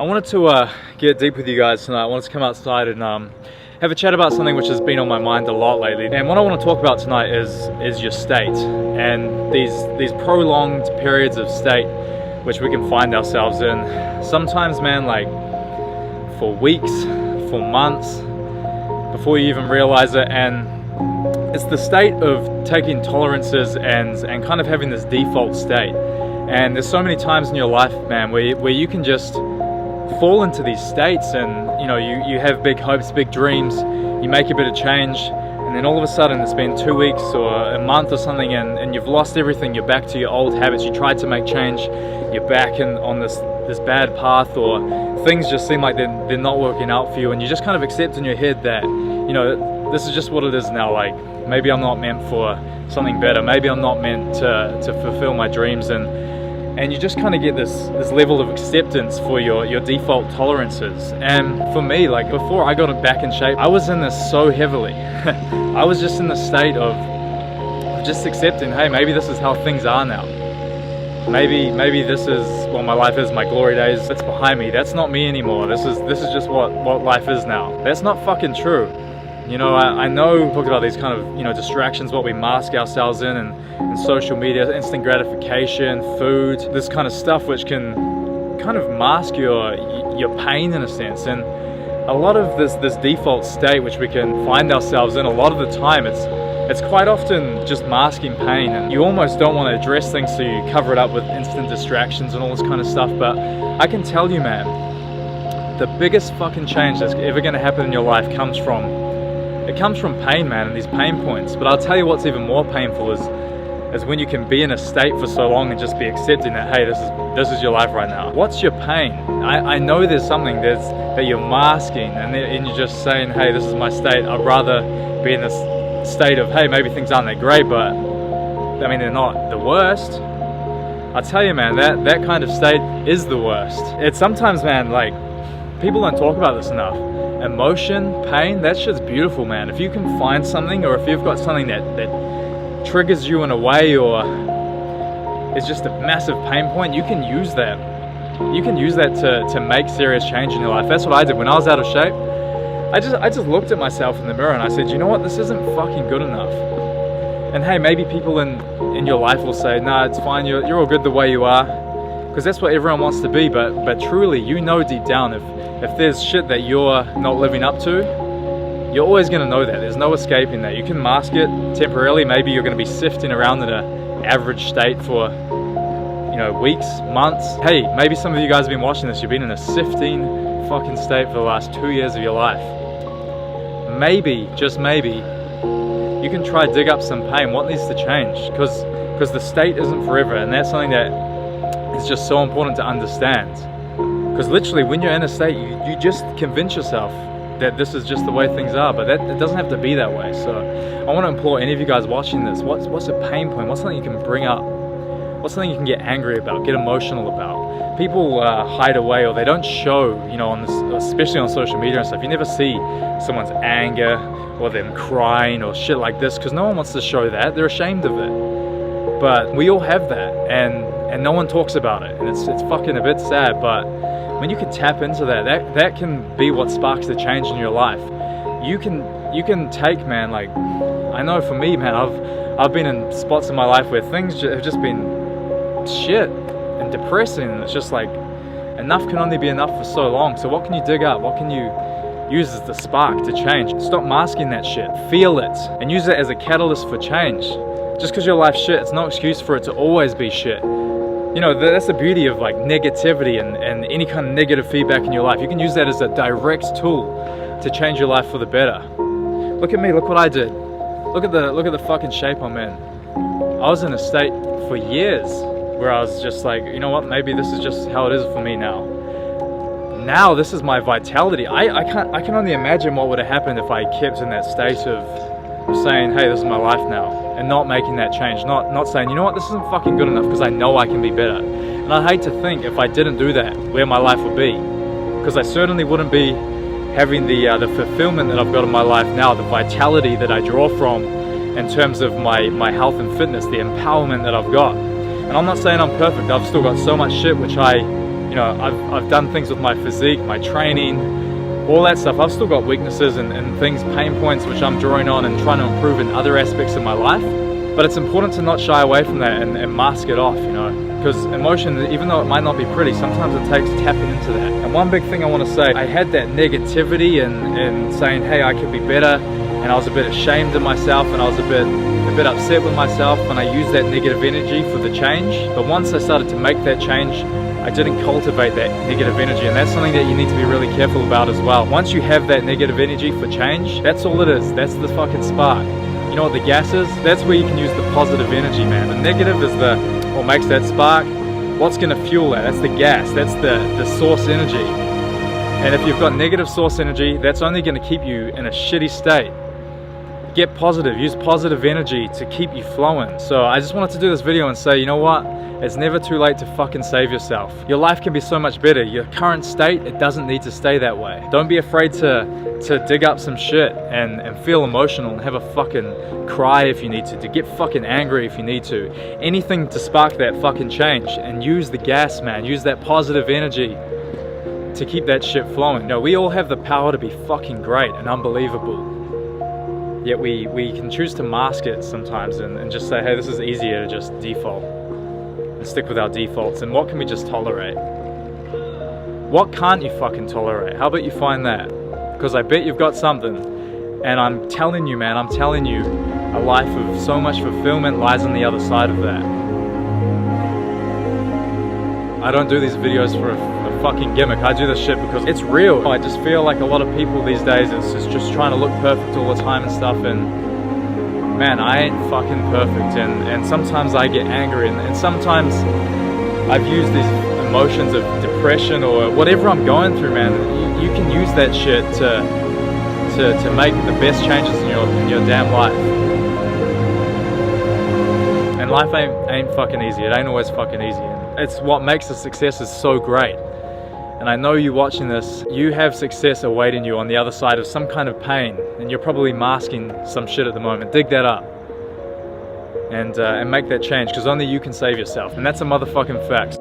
wanted to get deep with you guys tonight. I wanted to come outside and have a chat about something which has been on my mind a lot lately. And what I want to talk about tonight is your state and these prolonged periods of state which we can find ourselves in. Sometimes, man, like for weeks, for months, before you even realize it. And it's the state of taking tolerances and kind of having this default state. And there's so many times in your life, man, where you can just fall into these states and you have big hopes, big dreams, you make a bit of change, and then all of a sudden it's been 2 weeks or a month or something and you've lost everything. You're back to your old habits. You tried to make change, you're back on this bad path, or things just seem like they're not working out for you, and you just kind of accept in your head that this is just what it is now. Like, maybe I'm not meant for something better, maybe I'm not meant to fulfill my dreams, and you just kind of get this level of acceptance for your default tolerances. And for me, like before I got back in shape, I was in this so heavily. I was just in the state of just accepting, hey, maybe this is how things are now. Maybe this is what my life is, my glory days, that's behind me. That's not me anymore. This is just what life is now. That's not fucking true. I know we talked about these kind of, distractions, what we mask ourselves in, and social media, instant gratification, food, this kind of stuff which can kind of mask your pain in a sense. And a lot of this default state which we can find ourselves in, a lot of the time it's quite often just masking pain, and you almost don't want to address things, so you cover it up with instant distractions and all this kind of stuff. But I can tell you, man, the biggest fucking change that's ever going to happen in your life comes from pain, man, and these pain points. But I'll tell you what's even more painful is when you can be in a state for so long and just be accepting that, hey, this is your life right now. What's your pain? I know there's something that you're masking, and you're just saying, hey, this is my state. I'd rather be in this state of, hey, maybe things aren't that great, but I mean, they're not the worst. I tell you, man, that kind of state is the worst. It's sometimes, man, like, people don't talk about this enough. Emotion, pain, that shit's beautiful, man. If you can find something, or if you've got something that triggers you in a way, or is just a massive pain point, you can use that. You can use that to make serious change in your life. That's what I did when I was out of shape. I just looked at myself in the mirror and I said, you know what, this isn't fucking good enough. And hey, maybe people in your life will say, nah, it's fine, you're all good the way you are, because that's what everyone wants to be. But truly, deep down, if there's shit that you're not living up to, you're always going to know that. There's no escaping that. You can mask it temporarily. Maybe you're going to be sifting around in an average state for weeks, months. Hey, maybe some of you guys have been watching this, you've been in a sifting fucking state for the last 2 years of your life. Maybe, just maybe, you can try dig up some pain. What needs to change? Because the state isn't forever, and that's something that is just so important to understand. Because literally, when you're in a state, you just convince yourself that this is just the way things are, but it doesn't have to be that way. So I want to implore any of you guys watching this, what's a pain point? What's something you can bring up? What's something you can get angry about, get emotional about? People hide away, or they don't show, especially on social media and stuff. You never see someone's anger or them crying or shit like this, because no one wants to show that. They're ashamed of it. But we all have that, and no one talks about it, and it's fucking a bit sad. But when you can tap into that can be what sparks the change in your life. You can take, man, like, I know for me, man, I've been in spots in my life where things have just been shit and depressing, and it's just like, enough can only be enough for so long. So what can you dig up? What can you use as the spark to change? Stop masking that shit. Feel it and use it as a catalyst for change. Just because your life's shit, it's no excuse for it to always be shit. That's the beauty of like negativity and any kind of negative feedback in your life. You can use that as a direct tool to change your life for the better. Look at me, look what I did. Look at the fucking shape I'm in. I was in a state for years where I was just like, you know what, maybe this is just how it is for me now. Now this is my vitality. I can only imagine what would have happened if I kept in that state of saying, hey, this is my life now, and not making that change, not saying, you know what, this isn't fucking good enough because I know I can be better. And I hate to think, if I didn't do that, where my life would be, because I certainly wouldn't be having the fulfillment that I've got in my life now, the vitality that I draw from in terms of my health and fitness, the empowerment that I've got. And I'm not saying I'm perfect. I've still got so much shit which I You know, I've done things with my physique, my training, all that stuff. I've still got weaknesses and things, pain points, which I'm drawing on and trying to improve in other aspects of my life. But it's important to not shy away from that and mask it off, you know, because emotion, even though it might not be pretty, sometimes it takes tapping into that. And one big thing I want to say, I had that negativity and saying, hey, I could be better, and I was a bit ashamed of myself, and I was a bit upset with myself, and I used that negative energy for the change. But once I started to make that change, I didn't cultivate that negative energy, and that's something that you need to be really careful about as well. Once you have that negative energy for change, that's all it is. That's the fucking spark. You know what the gas is? That's where you can use the positive energy, man. The negative is what makes that spark. What's gonna fuel that? That's the gas. That's the source energy. And if you've got negative source energy, that's only gonna keep you in a shitty state. Get positive, use positive energy to keep you flowing. So I just wanted to do this video and say, you know what? It's never too late to fucking save yourself. Your life can be so much better. Your current state, it doesn't need to stay that way. Don't be afraid to dig up some shit and feel emotional and have a fucking cry if you need to get fucking angry if you need to. Anything to spark that fucking change, and use the gas, man. Use that positive energy to keep that shit flowing. You know, we all have the power to be fucking great and unbelievable. Yet we can choose to mask it sometimes and just say, hey, this is easier to just default and stick with our defaults. And what can we just tolerate? What can't you fucking tolerate? How about you find that? Because I bet you've got something. And I'm telling you, man, I'm telling you, a life of so much fulfillment lies on the other side of that. I don't do these videos for a fucking gimmick. I do this shit because it's real. I just feel like a lot of people these days is just trying to look perfect all the time and stuff, and man, I ain't fucking perfect, and sometimes I get angry, and sometimes I've used these emotions of depression or whatever I'm going through, man. You can use that shit to make the best changes in your damn life. And life ain't fucking easy. It ain't always fucking easy. It's what makes a success is so great. And I know you watching this, you have success awaiting you on the other side of some kind of pain, and you're probably masking some shit at the moment. Dig that up and make that change, because only you can save yourself, and that's a motherfucking fact.